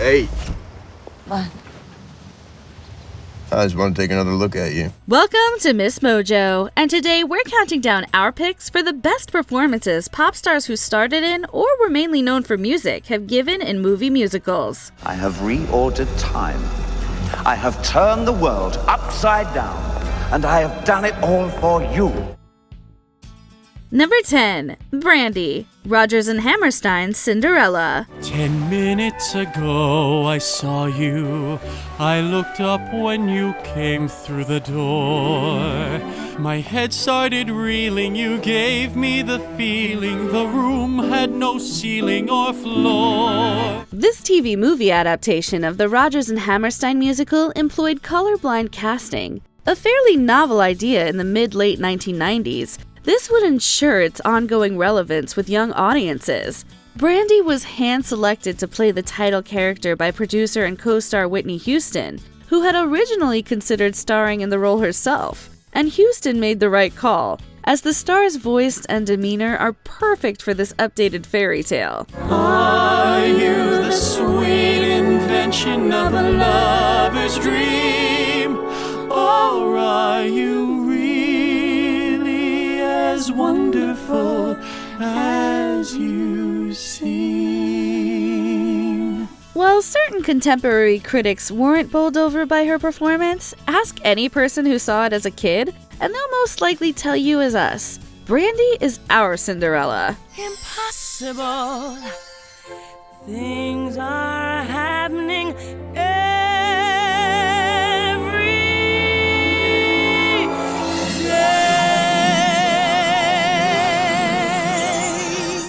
Hey. What? I just want to take another look at you. Welcome to MsMojo, and today we're counting down our picks for the best performances pop stars who started in or were mainly known for music have given in movie musicals. I have reordered time. I have turned the world upside down, and I have done it all for you. Number 10. Brandy, Rodgers and Hammerstein's Cinderella. 10 minutes ago I saw you. I looked up when you came through the door. My head started reeling, you gave me the feeling the room had no ceiling or floor. This TV movie adaptation of the Rodgers and Hammerstein musical employed colorblind casting, a fairly novel idea in the mid-late 1990s. This would ensure its ongoing relevance with young audiences. Brandy was hand-selected to play the title character by producer and co-star Whitney Houston, who had originally considered starring in the role herself. And Houston made the right call, as the star's voice and demeanor are perfect for this updated fairy tale. Are you the sweet invention of a lover's dream? Or are you really as wonderful as you seem? While certain contemporary critics weren't bowled over by her performance, ask any person who saw it as a kid, and they'll most likely tell you as us. Brandy is our Cinderella. Impossible. Things are happening every day.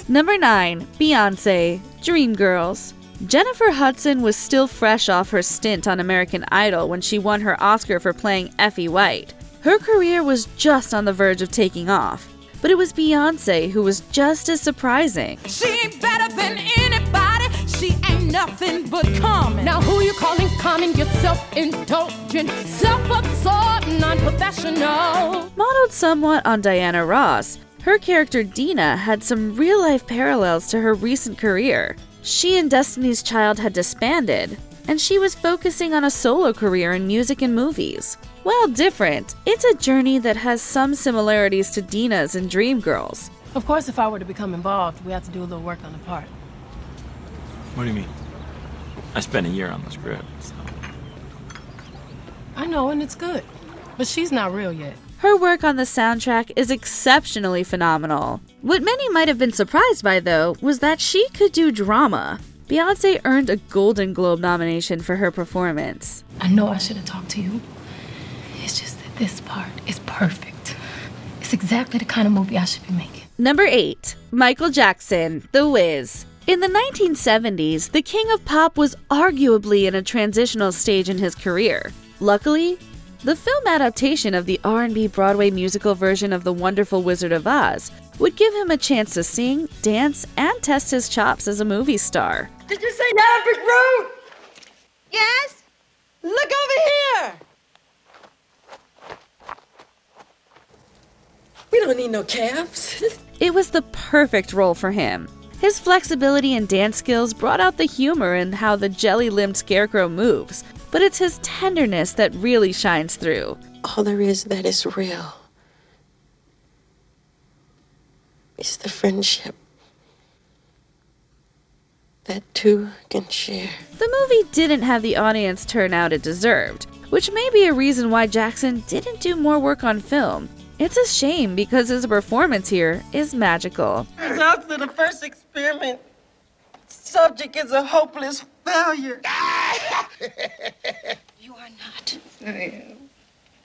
Number 9. Beyoncé, Dreamgirls. Jennifer Hudson was still fresh off her stint on American Idol when she won her Oscar for playing Effie White. Her career was just on the verge of taking off, but it was Beyoncé who was just as surprising. She ain't better than anybody. She ain't nothing but common. Now who you calling common? You're self-indulgent, self-absorbed, non-professional. Modeled somewhat on Diana Ross, her character Dina had some real-life parallels to her recent career. She and Destiny's Child had disbanded, and she was focusing on a solo career in music and movies. While different, it's a journey that has some similarities to Dina's in Dreamgirls. Of course, if I were to become involved, we have to do a little work on the part. What do you mean? I spent a year on the script, so. I know, and it's good. But she's not real yet. Her work on the soundtrack is exceptionally phenomenal. What many might have been surprised by, though, was that she could do drama. Beyoncé earned a Golden Globe nomination for her performance. I know I should have talked to you. It's just that this part is perfect. It's exactly the kind of movie I should be making. Number 8. Michael Jackson, The Wiz. In the 1970s, the king of pop was arguably in a transitional stage in his career. Luckily, the film adaptation of the R&B Broadway musical version of The Wonderful Wizard of Oz would give him a chance to sing, dance, and test his chops as a movie star. Did you say down Brick Road? Yes? Look over here! We don't need no cabs. It was the perfect role for him. His flexibility and dance skills brought out the humor in how the jelly-limbed scarecrow moves, but it's his tenderness that really shines through. All there is that is real is the friendship that two can share. The movie didn't have the audience turnout it deserved, which may be a reason why Jackson didn't do more work on film. It's a shame because his performance here is magical. After the first experiment, subject is a hopeless failure. You are not. I am.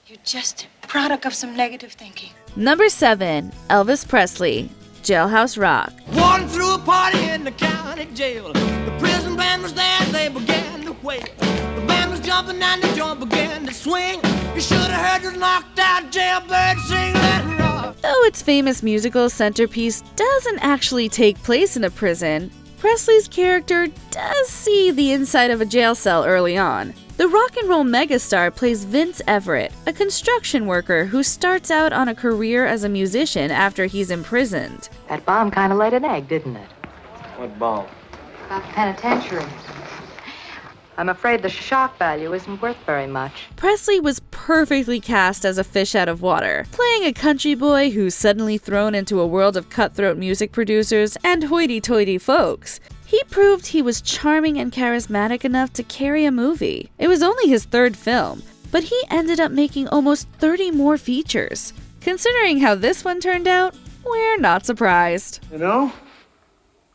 You're just a product of some negative thinking. Number 7. Elvis Presley, Jailhouse Rock. Walking through a party in the county jail. The prison band was there, they began to wail. The band was jumping and the joint began to swing. You should have heard the knocked out jailbird sing that rock. Though its famous musical centerpiece doesn't actually take place in a prison, Presley's character does see the inside of a jail cell early on. The rock and roll megastar plays Vince Everett, a construction worker who starts out on a career as a musician after he's imprisoned. That bomb kind of laid an egg, didn't it? What bomb? About the penitentiary. I'm afraid the shock value isn't worth very much. Presley was perfectly cast as a fish out of water, playing a country boy who's suddenly thrown into a world of cutthroat music producers and hoity-toity folks. He proved he was charming and charismatic enough to carry a movie. It was only his third film, but he ended up making almost 30 more features. Considering how this one turned out, we're not surprised. You know,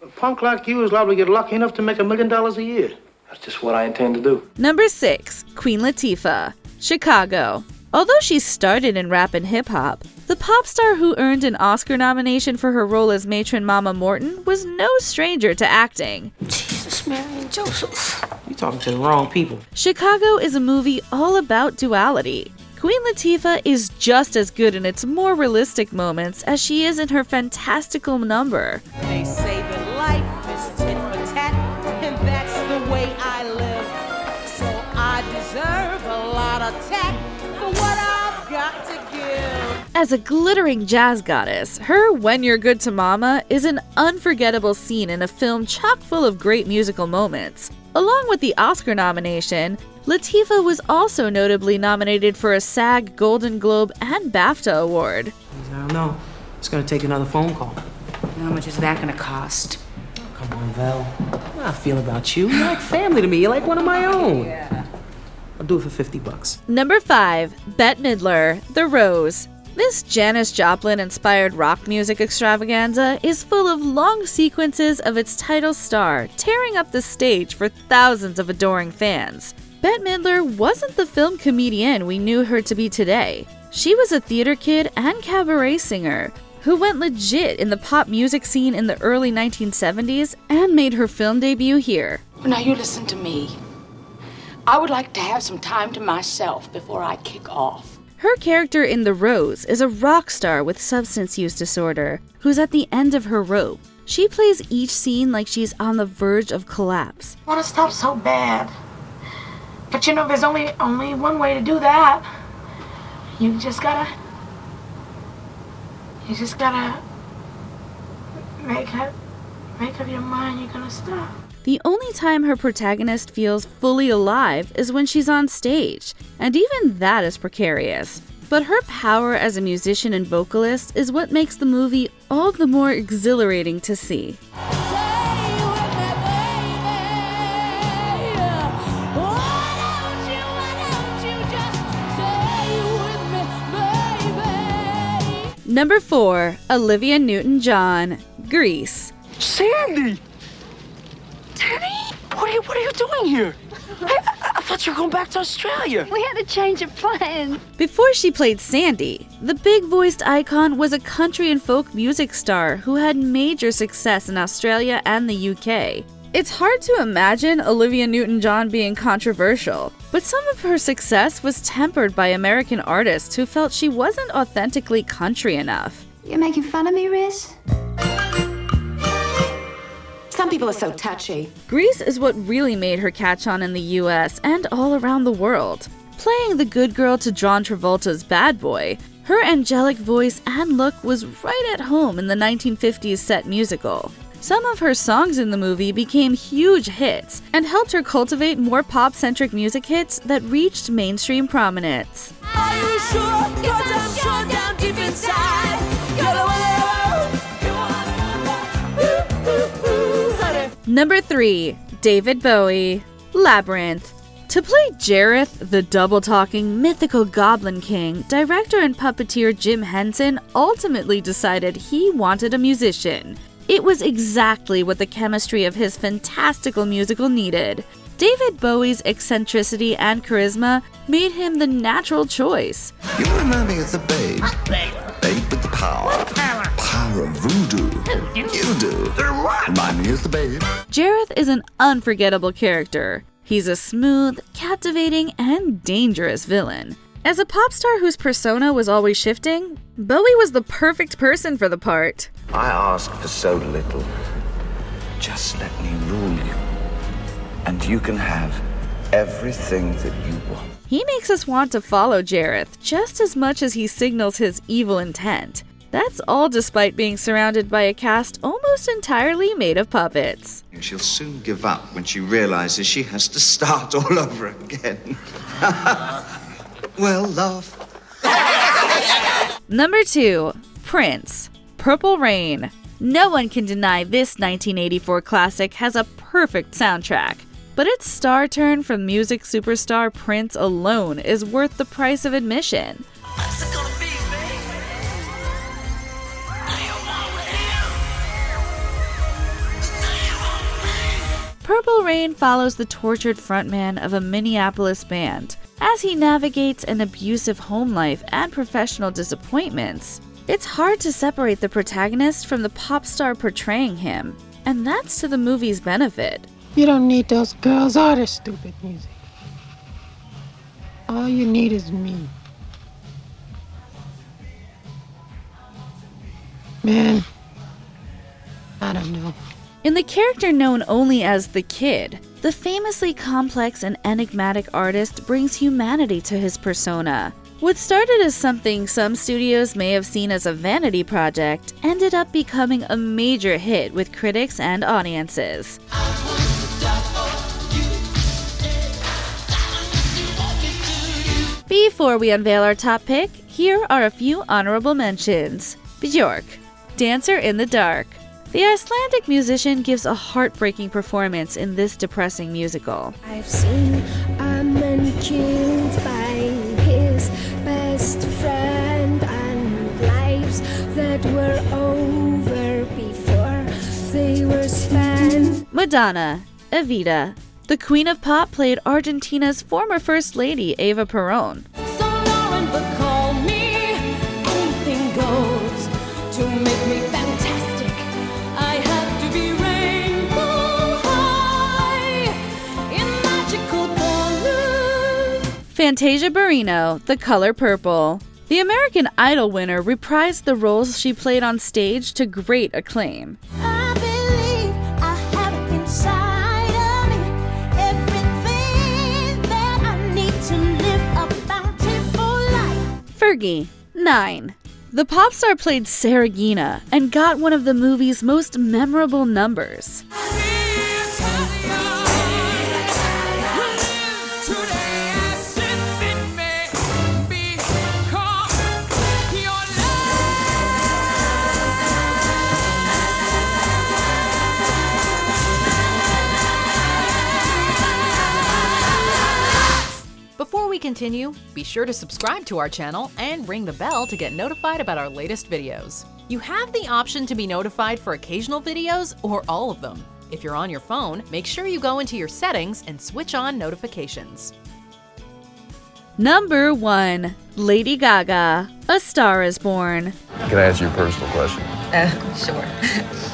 a punk like you is liable to get lucky enough to make $1 million a year. That's just what I intend to do. Number 6, Queen Latifah, Chicago. Although she started in rap and hip-hop, the pop star who earned an Oscar nomination for her role as matron Mama Morton was no stranger to acting. Jesus, Mary and Joseph. You're talking to the wrong people. Chicago is a movie all about duality. Queen Latifah is just as good in its more realistic moments as she is in her fantastical number. They say that life is tit for tat, and that's the way I live. So I deserve a lot of tact for what I've got to give. As a glittering jazz goddess, her When You're Good to Mama is an unforgettable scene in a film chock full of great musical moments. Along with the Oscar nomination, Latifah was also notably nominated for a SAG, Golden Globe, and BAFTA award. I don't know. It's gonna take another phone call. How much is that gonna cost? Come on, Val. How I feel about you. You're like family to me. You're like one of my own. Yeah. I'll do it for $50. Number 5, Bette Midler, The Rose. This Janis Joplin-inspired rock music extravaganza is full of long sequences of its title star tearing up the stage for thousands of adoring fans. Bette Midler wasn't the film comedian we knew her to be today. She was a theater kid and cabaret singer who went legit in the pop music scene in the early 1970s and made her film debut here. Now you listen to me. I would like to have some time to myself before I kick off. Her character in The Rose is a rock star with substance use disorder who's at the end of her rope. She plays each scene like she's on the verge of collapse. I want to stop so bad. But you know, there's only one way to do that. You just gotta make up your mind you're gonna stop. The only time her protagonist feels fully alive is when she's on stage, and even that is precarious. But her power as a musician and vocalist is what makes the movie all the more exhilarating to see. Number 4, Olivia Newton-John, Grease. Sandy! Danny? What are you doing here? I thought you were going back to Australia. We had a change of plans. Before she played Sandy, the big-voiced icon was a country and folk music star who had major success in Australia and the UK. It's hard to imagine Olivia Newton-John being controversial, but some of her success was tempered by American artists who felt she wasn't authentically country enough. You're making fun of me, Riz? Some people are so touchy. Grease is what really made her catch on in the US and all around the world. Playing the good girl to John Travolta's bad boy, her angelic voice and look was right at home in the 1950s set musical. Some of her songs in the movie became huge hits and helped her cultivate more pop-centric music hits that reached mainstream prominence. Are you sure? 'Cause I'm sure down deep inside. You're the one. Number 3, David Bowie, Labyrinth. To play Jareth, the double-talking mythical Goblin King, director and puppeteer Jim Henson ultimately decided he wanted a musician. It was exactly what the chemistry of his fantastical musical needed. David Bowie's eccentricity and charisma made him the natural choice. You remind me of the babe. Babe with the power. Power of voodoo. You do. Remind me of the babe. Jareth is an unforgettable character. He's a smooth, captivating, and dangerous villain. As a pop star whose persona was always shifting, Bowie was the perfect person for the part. I ask for so little. Just let me rule you. And you can have everything that you want. He makes us want to follow Jareth just as much as he signals his evil intent. That's all despite being surrounded by a cast almost entirely made of puppets. She'll soon give up when she realizes she has to start all over again. Well, love. Number 2. Prince, Purple Rain. No one can deny this 1984 classic has a perfect soundtrack, but its star turn from music superstar Prince alone is worth the price of admission. Purple Rain follows the tortured frontman of a Minneapolis band as he navigates an abusive home life and professional disappointments. It's hard to separate the protagonist from the pop star portraying him, and that's to the movie's benefit. You don't need those girls or their stupid music. All you need is me. Man, I don't know. In the character known only as the Kid, the famously complex and enigmatic artist brings humanity to his persona. What started as something some studios may have seen as a vanity project ended up becoming a major hit with critics and audiences. Before we unveil our top pick, here are a few honorable mentions. Björk, Dancer in the Dark. The Icelandic musician gives a heartbreaking performance in this depressing musical. I've seen a man killed by his best friend and lives that were over before they were spent. Madonna, Evita. The Queen of Pop played Argentina's former First Lady, Eva Perón. So Lauren would call me, anything goes to make me fantastic. I have to be rainbow high in magical ballroom. Fantasia Barrino, The Color Purple. The American Idol winner reprised the roles she played on stage to great acclaim. I believe I have inside of me everything that I need to live a bountiful life. Fergie, 9. The pop star played Saragina and got one of the movie's most memorable numbers. Before we continue, be sure to subscribe to our channel and ring the bell to get notified about our latest videos. You have the option to be notified for occasional videos or all of them. If you're on your phone, make sure you go into your settings and switch on notifications. Number 1. Lady Gaga, A Star Is Born. Can I ask you a personal question? Sure.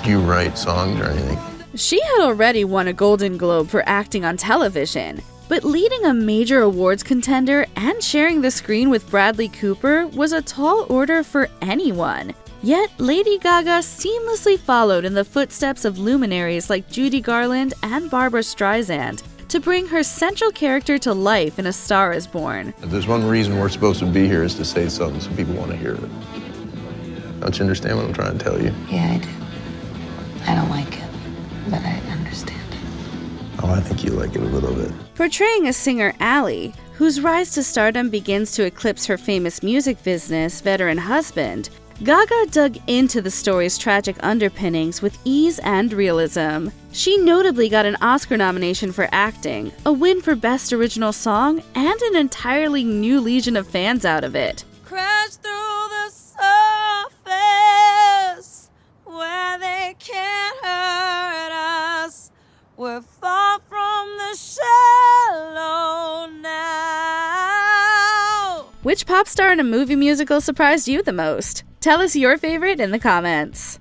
Do you write songs or anything? She had already won a Golden Globe for acting on television, but leading a major awards contender and sharing the screen with Bradley Cooper was a tall order for anyone. Yet, Lady Gaga seamlessly followed in the footsteps of luminaries like Judy Garland and Barbra Streisand to bring her central character to life in A Star Is Born. If there's one reason we're supposed to be here is to say something so people want to hear it. Don't you understand what I'm trying to tell you? Yeah, I do. I don't like it, but I understand. Oh, I think you like it a little bit. Portraying a singer, Ally, whose rise to stardom begins to eclipse her famous music business veteran husband, Gaga dug into the story's tragic underpinnings with ease and realism. She notably got an Oscar nomination for acting, a win for Best Original Song, and an entirely new legion of fans out of it. Crash through the surface where they can't hurt us. We're far from the shallow now. Which pop star in a movie musical surprised you the most? Tell us your favorite in the comments.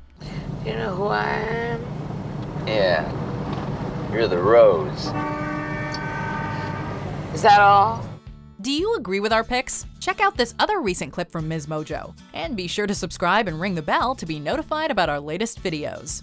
You know who I am? Yeah, you're the rose. Is that all? Do you agree with our picks? Check out this other recent clip from MsMojo. And be sure to subscribe and ring the bell to be notified about our latest videos.